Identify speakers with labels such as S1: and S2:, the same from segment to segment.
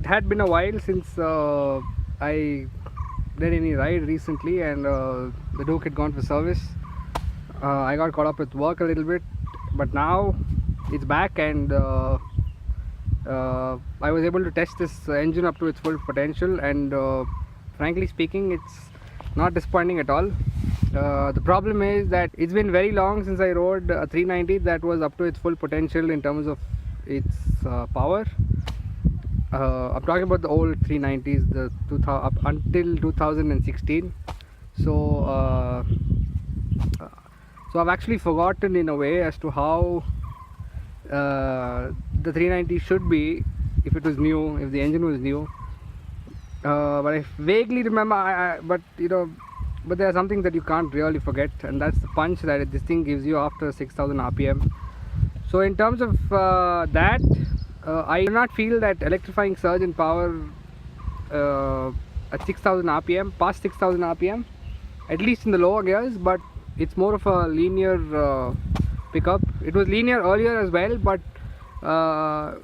S1: it had been a while since I did any ride recently, and the Duke had gone for service. I got caught up with work a little bit, but now it's back, and I was able to test this engine up to its full potential, and frankly speaking, it's not disappointing at all. The problem is that it's been very long since I rode a 390 that was up to its full potential in terms of its power. I'm talking about the old 390s, the 2000 up until 2016. So I've actually forgotten in a way as to how the 390 should be if it was new, if the engine was new. But I vaguely remember, but there's something that you can't really forget, and that's the punch that this thing gives you after 6000 rpm. So in terms of that, I do not feel that electrifying surge in power at 6000 rpm, past 6000 rpm, at least in the lower gears, but it's more of a linear pickup. It was linear earlier as well, but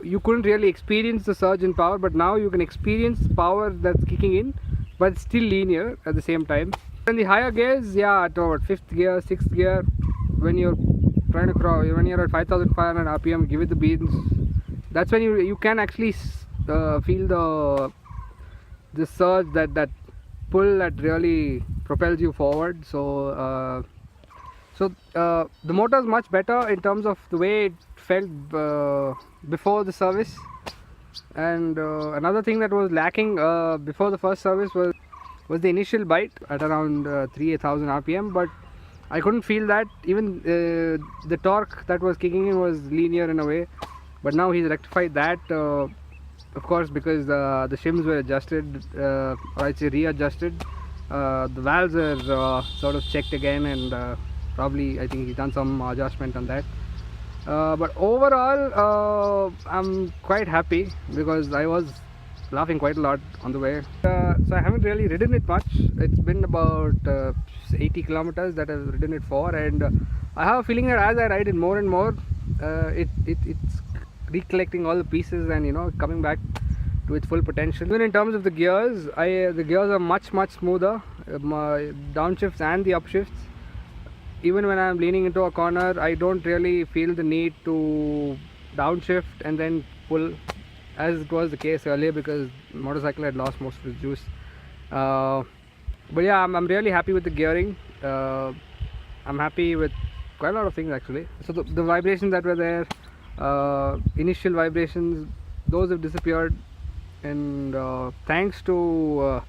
S1: you couldn't really experience the surge in power, but now you can experience power that's kicking in, but it's still linear at the same time. In the higher gears, yeah, at about 5th gear, 6th gear, when you're trying to cross, when you're at 5500 rpm, give it the beans, that's when you can actually feel the surge, that pull that really propels you forward. So the motor is much better in terms of the way it felt before the service. And another thing that was lacking before the first service was the initial bite at around 3000 rpm, but I couldn't feel that. Even the torque that was kicking in was linear in a way, but now he's rectified that, of course, because the shims were adjusted, or I'd say readjusted. The valves are sort of checked again, and probably I think he's done some adjustment on that. But overall, I'm quite happy because I was laughing quite a lot on the way. So I haven't really ridden it much. It's been about 80 kilometers that I've ridden it for, and I have a feeling that as I ride it more and more, it's recollecting all the pieces and coming back to its full potential. Even in terms of the gears, the gears are much smoother, my downshifts and the upshifts. Even when I'm leaning into a corner, I don't really feel the need to downshift and then pull, as it was the case earlier, because the motorcycle had lost most of its juice. But yeah, I'm really happy with the gearing. I'm happy with quite a lot of things actually. So the vibrations that were there, initial vibrations, those have disappeared, and thanks to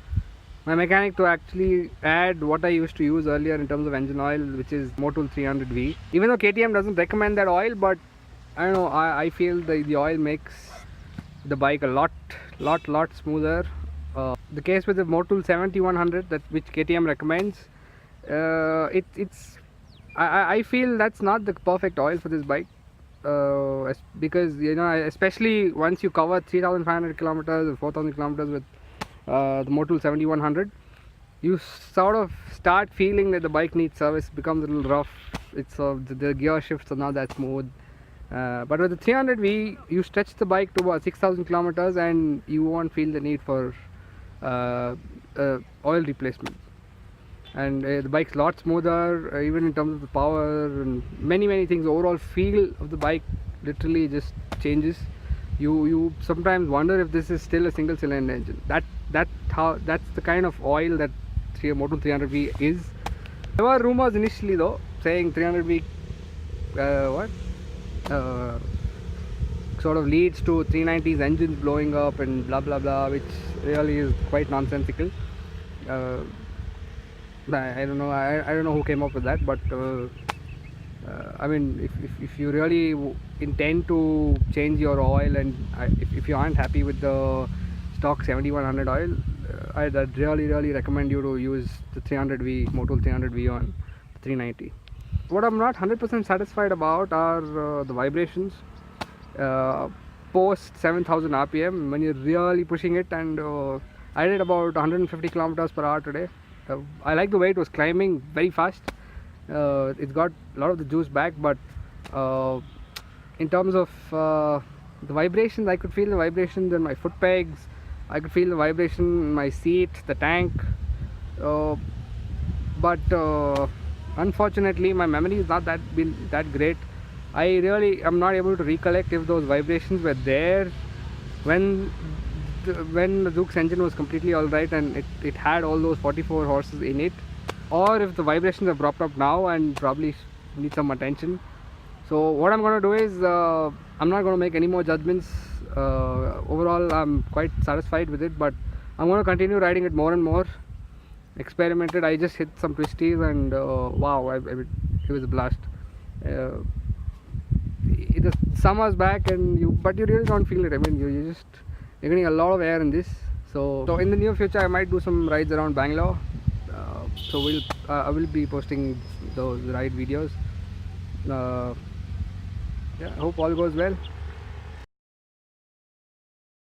S1: my mechanic to actually add what I used to use earlier in terms of engine oil, which is Motul 300V. Even though KTM doesn't recommend that oil, but I don't know, I feel the oil makes the bike a lot smoother. The case with the Motul 7100, which KTM recommends, I feel that's not the perfect oil for this bike, because especially once you cover 3500 kilometers or 4000 kilometers with the Motul 7100, you sort of start feeling that the bike needs service, becomes a little rough. It's the gear shifts are not that smooth. But with the 300V, you stretch the bike to about 6000 kilometers and you won't feel the need for oil replacement. And the bike's a lot smoother, even in terms of the power and many things. The overall feel of the bike literally just changes. You sometimes wonder if this is still a single cylinder engine. That's the kind of oil that Motul 300V is. There were rumors initially though saying 300V sort of leads to 390's engines blowing up and blah blah blah, which really is quite nonsensical. I don't know who came up with that, but I mean, if you really intend to change your oil, and if you aren't happy with the stock 7100 oil, I'd really recommend you to use the 300V, Motul 300V on 390. What I'm not 100% satisfied about are the vibrations post 7000 rpm when you're really pushing it, and I did about 150 kilometers per hour today. I like the way it was climbing very fast. It's got a lot of the juice back, but in terms of the vibrations, I could feel the vibrations in my foot pegs, I could feel the vibration in my seat, the tank. uh, but unfortunately my memory is not that great. I really am not able to recollect if those vibrations were there when the Duke's engine was completely alright and it had all those 44 horses in it, or if the vibrations have dropped up now and probably need some attention. So what I'm going to do is I'm not going to make any more judgments. Overall I'm quite satisfied with it, but I'm going to continue riding it more and more. Experimented, I just hit some twisties and wow, it was a blast. The summer's back and but you really don't feel it. I mean, you're getting a lot of air in this. So in the near future I might do some rides around Bangalore. So I will be posting those ride videos. Yeah, I hope all goes well.